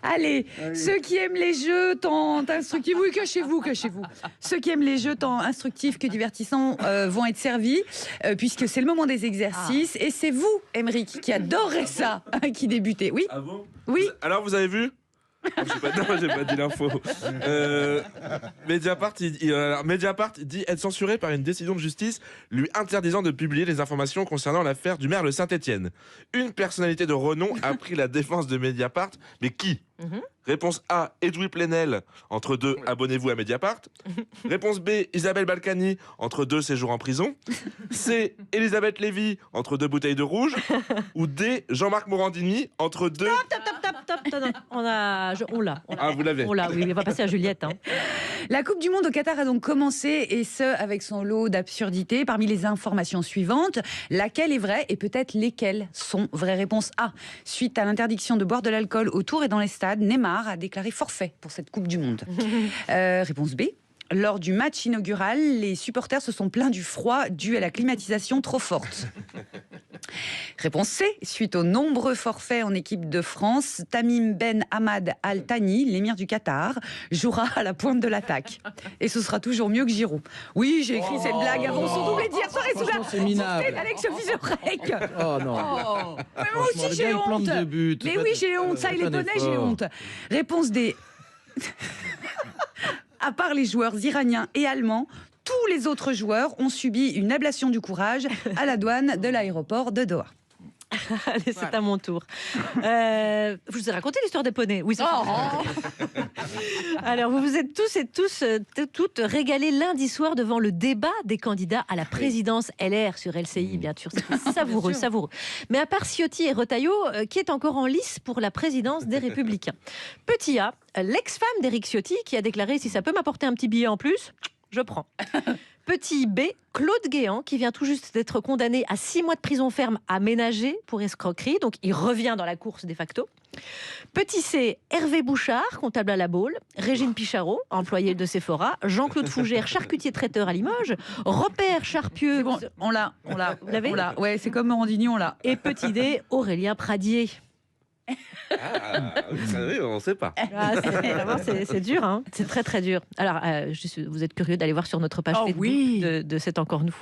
Allez, ceux qui aiment les jeux tant instructifs, oui, cachez-vous. Ceux qui aiment les jeux tant instructifs que divertissants vont être servis, puisque c'est le moment des exercices. Et c'est vous, Aymeric, qui adorez ça, qui débutez. Oui. Ah bon? Oui. Alors, vous avez vu? J'ai pas dit l'info. Mediapart dit être censuré par une décision de justice lui interdisant de publier les informations concernant l'affaire du maire de Saint-Étienne. Une personnalité de renom a pris la défense de Mediapart, mais qui? Réponse A, Edoui Plenel, entre deux, abonnez-vous à Mediapart. Réponse B, Isabelle Balkany, entre deux séjours en prison. C, Elisabeth Lévy, entre deux bouteilles de rouge. Ou D, Jean-Marc Morandini, entre deux... Stop. On l'a. Ah, vous l'avez. On l'a, oui, on va passer à Juliette. La Coupe du Monde au Qatar a donc commencé, et ce, avec son lot d'absurdités. Parmi les informations suivantes, laquelle est vraie et peut-être lesquelles sont vraies? Réponse A. Suite à l'interdiction de boire de l'alcool autour et dans les stades, Neymar a déclaré forfait pour cette Coupe du Monde. Réponse B. Lors du match inaugural, les supporters se sont plaints du froid dû à la climatisation trop forte. Réponse C. Suite aux nombreux forfaits en équipe de France, Tamim Ben Hamad Al Thani, l'émir du Qatar, jouera à la pointe de l'attaque. Et ce sera toujours mieux que Giroud. Oui, j'ai écrit cette blague avant son doublé d'hier soir et Franchement, c'est minable. Alex Vizorek. Oh non. Mais moi aussi j'ai honte. Mais oui, j'ai honte. Ça, il est bonnet, j'ai honte. Réponse D. À part les joueurs iraniens et allemands, tous les autres joueurs ont subi une ablation du courage à la douane de l'aéroport de Doha. Allez, c'est à mon tour. Je vous ai raconté l'histoire des poneys. Oui, c'est ça. Alors, vous vous êtes tous et toutes régalés lundi soir devant le débat des candidats à la présidence LR sur LCI, bien sûr. C'était savoureux. Mais à part Ciotti et Retailleau, qui est encore en lice pour la présidence des Républicains? Petit A, l'ex-femme d'Éric Ciotti, qui a déclaré « Si ça peut m'apporter un petit billet en plus, je prends ». Petit B, Claude Guéant, qui vient tout juste d'être condamné à 6 mois de prison ferme aménagée pour escroquerie, donc il revient dans la course de facto. Petit C, Hervé Bouchard, comptable à la Baule, Régine Picharo, employée de Sephora, Jean-Claude Fougère, charcutier traiteur à Limoges, Robert Charpieu... Bon, on l'a. Vous l'avez ? Ouais, c'est comme Morandini, on l'a. Et petit D, Aurélien Pradier. Oui, on sait pas. C'est dur, hein. C'est très très dur. Alors, vous êtes curieux d'aller voir sur notre page Facebook de C'est encore nous.